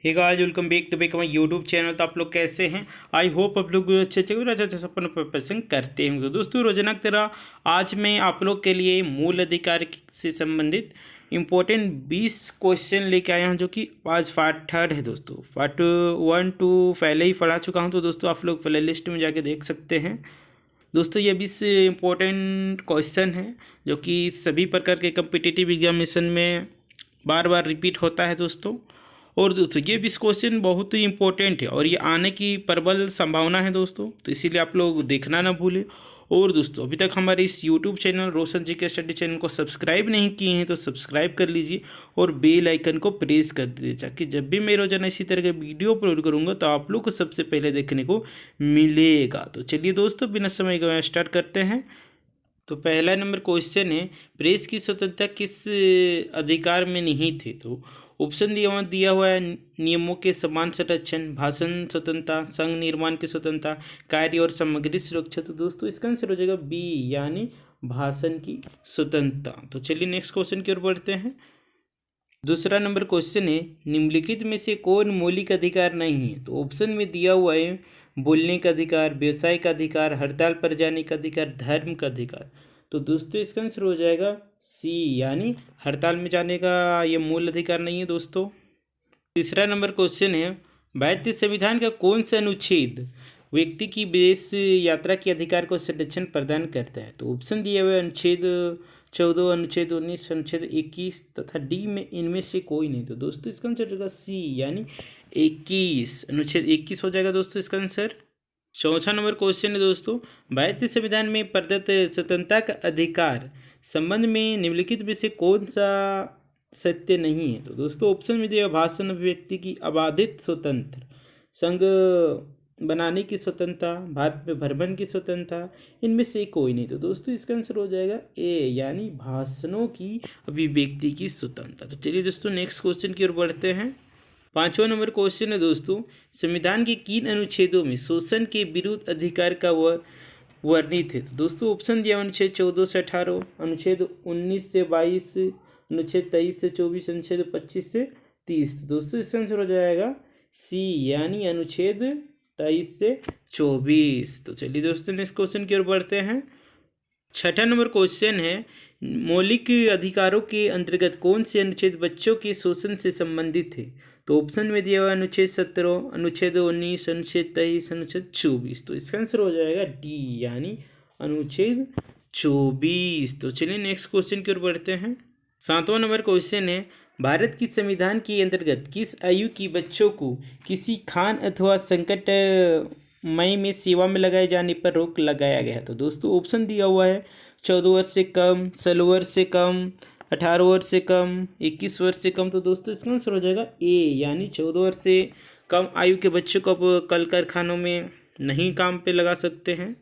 Hey guys, welcome back to my YouTube channel. तो आप लोग कैसे हैं? आई होप आप लोग अच्छे अच्छे अपन प्रिपरेशन करते हैं। तो दोस्तों, रोजाना की तरह आज मैं आप लोग के लिए मूल अधिकार से संबंधित इम्पोर्टेंट 20 क्वेश्चन लेके आया हूं, जो कि आज पार्ट 3 है। दोस्तों, पार्ट 1 2 पहले ही पढ़ा चुका हूं, तो दोस्तों आप लोग प्ले लिस्ट में जाके देख सकते हैं। दोस्तों, ये 20 इम्पोर्टेंट क्वेश्चन है जो कि सभी प्रकार के कम्पिटिटिव एग्जामिनेशन में बार बार रिपीट होता है दोस्तों। और दोस्तों, ये 20 क्वेश्चन बहुत ही इंपॉर्टेंट है और ये आने की प्रबल संभावना है दोस्तों, तो इसीलिए आप लोग देखना ना भूलें। और दोस्तों, अभी तक हमारे इस यूट्यूब चैनल रोशन जी के स्टडी चैनल को सब्सक्राइब नहीं किए हैं तो सब्सक्राइब कर लीजिए और बेल आइकन को प्रेस कर दीजिए, ताकि जब भी मैं रोजाना इसी तरह के वीडियो अपलोड करूंगा तो आप लोग को सबसे पहले देखने को मिलेगा। तो चलिए दोस्तों, बिना समय गवाए स्टार्ट करते हैं। तो पहला नंबर क्वेश्चन है, प्रेस की स्वतंत्रता किस अधिकार में निहित है? तो ऑप्शन दिया हुआ है, नियमों के समान संरक्षण, भाषण स्वतंत्रता, संघ निर्माण की स्वतंत्रता, कार्य और सामग्री सुरक्षा। तो दोस्तों, इसका आंसर हो जाएगा बी, यानी भाषण की स्वतंत्रता। तो चलिए नेक्स्ट क्वेश्चन की ओर बढ़ते हैं। दूसरा नंबर क्वेश्चन है, निम्नलिखित में से कौन मौलिक अधिकार नहीं है? तो ऑप्शन में दिया हुआ है, बोलने का अधिकार, व्यवसाय का अधिकार, हड़ताल पर जाने का अधिकार, धर्म का अधिकार। तो दोस्तों, इसका आंसर हो जाएगा सी, यानी हड़ताल में जाने का ये मूल अधिकार नहीं है दोस्तों। तीसरा नंबर क्वेश्चन है, भारतीय संविधान का कौन सा अनुच्छेद व्यक्ति की विदेश यात्रा के अधिकार को संरक्षण प्रदान करता है? तो ऑप्शन दिए हुए अनुच्छेद 14, अनुच्छेद 19, अनुच्छेद 21 तथा डी में इनमें से कोई नहीं। तो दोस्तों, इसका आंसर होगा सी, यानी 21, अनुच्छेद 21 हो जाएगा दोस्तों इसका आंसर। चौथा नंबर क्वेश्चन है दोस्तों, भारतीय संविधान में प्रदत्त स्वतंत्रता का अधिकार संबंध में निम्नलिखित में से कौन सा सत्य नहीं है? तो दोस्तों, ऑप्शन में दिया भाषण अभिव्यक्ति की अबाधित स्वतंत्र, संघ बनाने की स्वतंत्रता, भारत में भ्रमण की स्वतंत्रता, इनमें से कोई नहीं। तो दोस्तों, इसका आंसर हो जाएगा ए, यानी भाषणों की अभिव्यक्ति की स्वतंत्रता। तो चलिए दोस्तों, नेक्स्ट क्वेश्चन की ओर बढ़ते हैं। पांचवा नंबर क्वेश्चन है दोस्तों, संविधान के किन अनुच्छेदों में शोषण के विरुद्ध अधिकार का वर्णित है? तो दोस्तों, ऑप्शन दिया अनुच्छेद 14 से 18, अनुच्छेद 19 से 22, अनुच्छेद 23 से 24, अनुच्छेद 25 से 30। तो दोस्तों, इसका आंसर हो जाएगा सी, यानी अनुच्छेद 23 से 24। तो चलिए दोस्तों, नेक्स्ट क्वेश्चन की ओर बढ़ते हैं। छठा नंबर क्वेश्चन है, मौलिक अधिकारों के अंतर्गत कौन से अनुच्छेद बच्चों के शोषण से संबंधित है? तो ऑप्शन में दिया हुआ अनुच्छेद 17, अनुच्छेद 19, अनुच्छेद 23, अनुच्छेद 24। तो इसका आंसर हो जाएगा डी, यानी अनुच्छेद 24। तो चलिए नेक्स्ट क्वेश्चन की ओर बढ़ते हैं। सातवां नंबर क्वेश्चन है, भारत की संविधान के अंतर्गत किस आयु की बच्चों को किसी खान अथवा संकट मई में सेवा में लगाए जाने पर रोक लगाया गया? तो दोस्तों, ऑप्शन दिया हुआ है, 14 वर्ष से कम, 16 वर्ष से कम, 18 वर्ष से कम, 21 वर्ष से कम। तो दोस्तों, इसका आंसर हो जाएगा ए, यानी 14 वर्ष से कम आयु के बच्चों को अब कल कारखानों में नहीं काम पे लगा सकते हैं।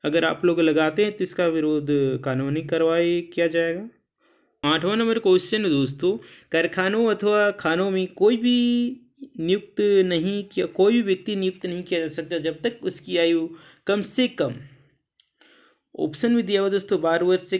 अगर आप लोग लगाते हैं तो इसका विरोध कानूनी कार्रवाई किया जाएगा। आठवां नंबर क्वेश्चन है दोस्तों, कारखानों अथवा खानों में कोई भी व्यक्ति नियुक्त नहीं किया जा सकता जब तक उसकी आयु कम से कम, ऑप्शन में दिया हुआ दोस्तों, 12 वर्ष से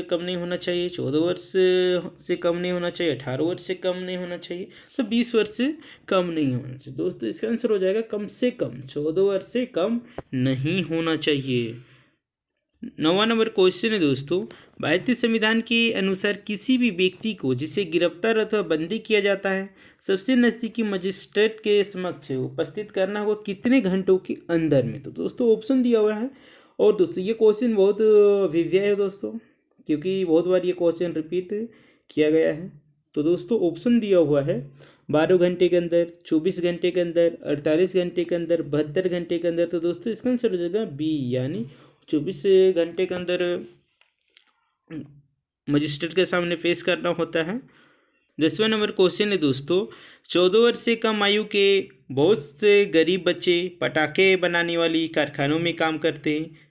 कम नहीं होना चाहिए, 14 वर्ष से कम नहीं होना चाहिए, 18 वर्ष से कम नहीं होना चाहिए, तो 20 वर्ष से कम नहीं होना चाहिए। दोस्तों, इसका आंसर हो जाएगा कम से कम 14 वर्ष से कम नहीं होना चाहिए। 9वां नंबर क्वेश्चन है दोस्तों, भारतीय संविधान के अनुसार किसी भी व्यक्ति को जिसे गिरफ्तार अथवा बंदी किया जाता है, सबसे नज़दीकी मजिस्ट्रेट के समक्ष उपस्थित करना होगा कितने घंटों के अंदर में? तो दोस्तों, ऑप्शन दिया हुआ है। और दोस्तों, ये क्वेश्चन बहुत विव्या है दोस्तों, क्योंकि बहुत बार ये क्वेश्चन रिपीट किया गया है। तो दोस्तों, ऑप्शन दिया हुआ है, 12 घंटे के अंदर, 24 घंटे के अंदर, 48 घंटे के अंदर, 72 घंटे के अंदर। तो दोस्तों, इसका आंसर हो जाएगा बी, यानी 24 घंटे के अंदर मजिस्ट्रेट के सामने पेश करना होता है। 10वां नंबर क्वेश्चन है दोस्तों, 14 वर्ष से कम आयु के बहुत से गरीब बच्चे पटाखे बनाने वाली कारखानों में काम करते हैं।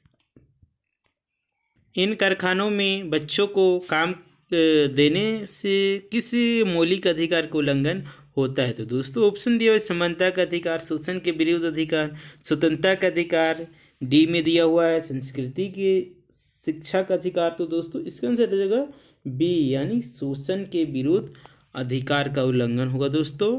इन कारखानों में बच्चों को काम देने से किस मौलिक अधिकार का उल्लंघन होता है? तो दोस्तों, ऑप्शन दिया हुआ है, समानता का अधिकार, शोषण के विरुद्ध अधिकार, स्वतंत्रता का अधिकार, डी में दिया हुआ है संस्कृति की शिक्षा का अधिकार। तो दोस्तों, इसका आंसर हो जाएगा बी, यानी शोषण के विरुद्ध अधिकार का उल्लंघन होगा दोस्तों।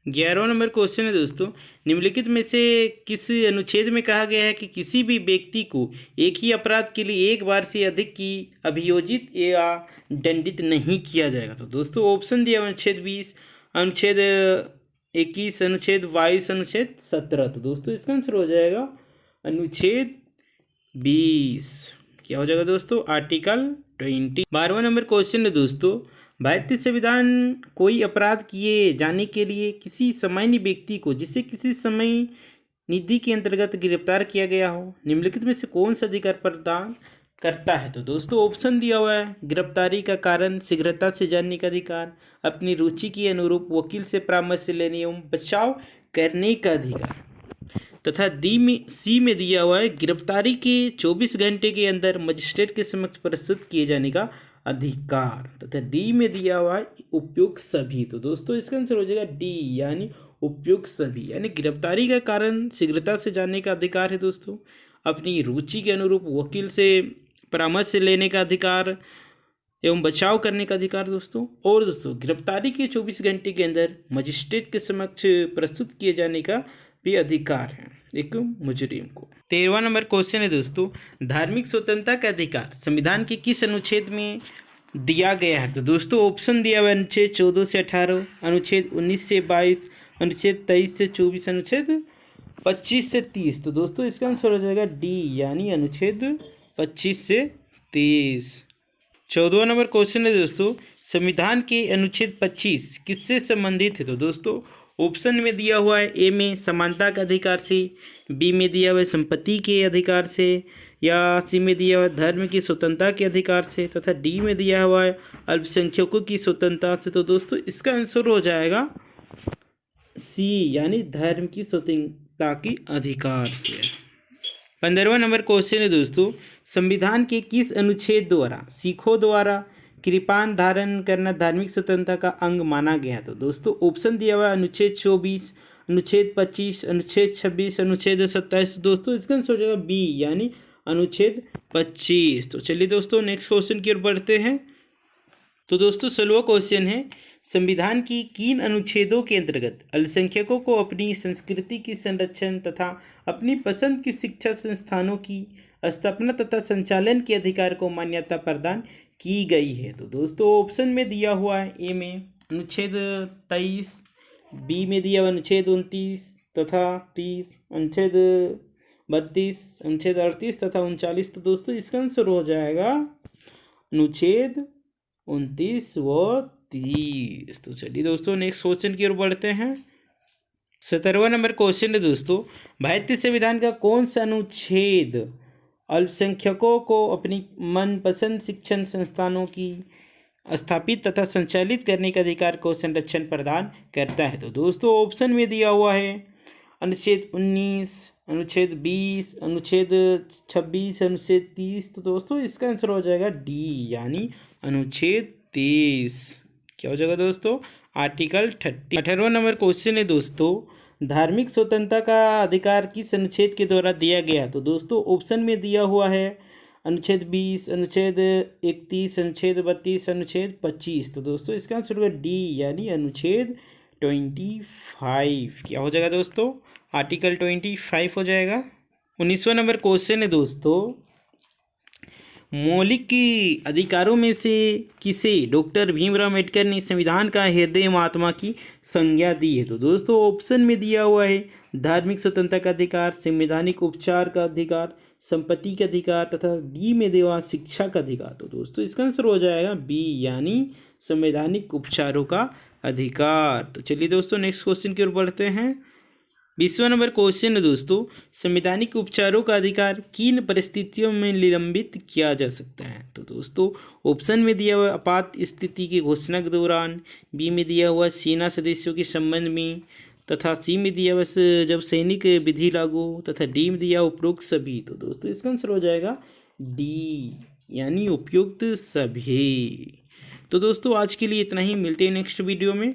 11वां नंबर क्वेश्चन है दोस्तों, निम्नलिखित में से किस अनुच्छेद में कहा गया है कि किसी भी व्यक्ति को एक ही अपराध के लिए एक बार से अधिक की अभियोजित या दंडित नहीं किया जाएगा। तो दोस्तों ऑप्शन दिया अनुच्छेद 20, अनुच्छेद 21, अनुच्छेद 22, अनुच्छेद 17। तो दोस्तों इसका आंसर हो जाएगा अनुच्छेद 20। क्या हो जाएगा दोस्तों? आर्टिकल 20। 12वां नंबर क्वेश्चन है दोस्तों, भारतीय संविधान कोई अपराध किए जाने के लिए किसी सामान्य व्यक्ति को जिसे किसी समय निधि के अंतर्गत गिरफ्तार किया गया हो, निम्नलिखित में से कौन सा अधिकार प्रदान करता है? तो दोस्तों ऑप्शन दिया हुआ है, गिरफ्तारी का कारण शीघ्रता से जानने का अधिकार, अपनी रुचि के अनुरूप वकील से परामर्श लेने एवं बचाव करने का अधिकार, तथा सी में दिया हुआ है, गिरफ्तारी के 24 घंटे के अंदर मजिस्ट्रेट के समक्ष प्रस्तुत किए जाने का अधिकार, तथा डी में दिया हुआ है उपयुक्त सभी। तो दोस्तों इसका आंसर हो जाएगा डी, यानी उपयुक्त सभी। यानी गिरफ्तारी का कारण शीघ्रता से जानने का अधिकार है दोस्तों, अपनी रुचि के अनुरूप वकील से परामर्श लेने का अधिकार एवं बचाव करने का अधिकार दोस्तों, और दोस्तों गिरफ्तारी के 24 घंटे के अंदर मजिस्ट्रेट के समक्ष प्रस्तुत किए जाने का भी अधिकार है एक मुजरिम को। 13वां नंबर क्वेश्चन है दोस्तों, धार्मिक स्वतंत्रता का अधिकार संविधान के किस अनुच्छेद में दिया गया है? तो दोस्तों ऑप्शन दिया हुआ है, अनुच्छेद 14 से 18, अनुच्छेद 19 से 22, अनुच्छेद 23 से 24, अनुच्छेद 25 से 30। तो दोस्तों इसका आंसर हो जाएगा डी, यानी अनुच्छेद 25 से 30। 14वां नंबर क्वेश्चन है दोस्तों, संविधान के अनुच्छेद 25 किससे संबंधित है? तो दोस्तों ऑप्शन में दिया हुआ है, ए में समानता के अधिकार से, बी में दिया हुआ है संपत्ति के अधिकार से, या सी में दिया हुआ है धर्म की स्वतंत्रता के अधिकार से, तथा डी में दिया हुआ है अल्पसंख्यकों की स्वतंत्रता से। तो दोस्तों इसका आंसर हो जाएगा सी, यानी धर्म की स्वतंत्रता के अधिकार से। 15वां नंबर क्वेश्चन है दोस्तों, संविधान के किस अनुच्छेद द्वारा सिखों द्वारा कृपान धारण करना धार्मिक स्वतंत्रता का अंग माना गया है? तो दोस्तों ऑप्शन दिया हुआ है, अनुच्छेद 24, अनुच्छेद 25, अनुच्छेद 26, अनुच्छेद 27। दोस्तों इसका आंसर हो जाएगा बी, यानी अनुच्छेद 25। तो चलिए दोस्तों नेक्स्ट क्वेश्चन की ओर बढ़ते हैं। तो दोस्तों 16वां क्वेश्चन है, संविधान की किन अनुच्छेदों के अंतर्गत अल्पसंख्यकों को अपनी संस्कृति की संरक्षण तथा अपनी पसंद की शिक्षा संस्थानों की स्थापना तथा संचालन के अधिकार को मान्यता प्रदान की गई है? तो दोस्तों ऑप्शन में दिया हुआ है, ए में अनुच्छेद 23, बी में दिया हुआ अनुच्छेद 29 तथा 30, अनुच्छेद 32, अनुच्छेद 38 तथा 39। तो दोस्तों इसका आंसर हो जाएगा अनुच्छेद 29 व 30। तो चलिए दोस्तों नेक्स्ट क्वेश्चन की ओर बढ़ते हैं। 17वां नंबर क्वेश्चन है दोस्तों, भारतीय संविधान का कौन सा अनुच्छेद अल्पसंख्यकों को अपनी मनपसंद शिक्षण संस्थानों की स्थापित तथा संचालित करने के अधिकार को संरक्षण प्रदान करता है? तो दोस्तों ऑप्शन में दिया हुआ है, अनुच्छेद 19, अनुच्छेद 20, अनुच्छेद 26, अनुच्छेद 30। तो दोस्तों इसका आंसर हो जाएगा डी, यानी अनुच्छेद 23। क्या हो जाएगा दोस्तों? आर्टिकल 30। 18वां नंबर क्वेश्चन है दोस्तों, धार्मिक स्वतंत्रता का अधिकार किस अनुच्छेद के द्वारा दिया गया? तो दोस्तों ऑप्शन में दिया हुआ है, अनुच्छेद 20, अनुच्छेद 31, अनुच्छेद 32, अनुच्छेद 25। तो दोस्तों इसका आंसर होगा डी, यानी अनुच्छेद 25। क्या हो जाएगा दोस्तों? आर्टिकल 25 हो जाएगा। 19वां नंबर क्वेश्चन है दोस्तों, मौलिक अधिकारों में से किसे डॉक्टर भीमराव अम्बेडकर ने संविधान का हृदय महात्मा की संज्ञा दी है? तो दोस्तों ऑप्शन में दिया हुआ है, धार्मिक स्वतंत्रता का अधिकार, संवैधानिक उपचार का अधिकार, संपत्ति का अधिकार, तथा डी में दिया हुआ शिक्षा का अधिकार। तो दोस्तों इसका आंसर हो जाएगा बी, यानी संवैधानिक उपचारों का अधिकार। तो चलिए दोस्तों नेक्स्ट क्वेश्चन की ओर बढ़ते हैं। 20वां नंबर क्वेश्चन है दोस्तों, संवैधानिक उपचारों का अधिकार किन परिस्थितियों में निलंबित किया जा सकता है? तो दोस्तों ऑप्शन में दिया हुआ आपात स्थिति की घोषणा के दौरान, बी में दिया हुआ सेना सदस्यों के संबंध में, तथा सी में दिया हुआ जब सैनिक विधि लागू, तथा डी में दिया उपरोक्त सभी। तो दोस्तों इसका आंसर हो जाएगा डी, यानी उपयुक्त सभी। तो दोस्तों आज के लिए इतना ही, मिलते हैं नेक्स्ट वीडियो में।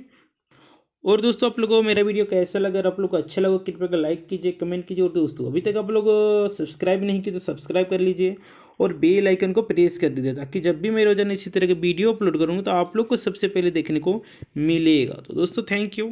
और दोस्तों आप लोगों को मेरा वीडियो कैसा लगा, अगर आप लोग को अच्छा लगा कृपया लाइक कीजिए, कमेंट कीजिए, और दोस्तों अभी तक आप लोग सब्सक्राइब नहीं किए तो सब्सक्राइब कर लीजिए और बेल आइकन को प्रेस कर दीजिए, ताकि जब भी मैं रोजाना इसी तरह के वीडियो अपलोड करूँगा तो आप लोग को सबसे पहले देखने को मिलेगा। तो दोस्तों थैंक यू।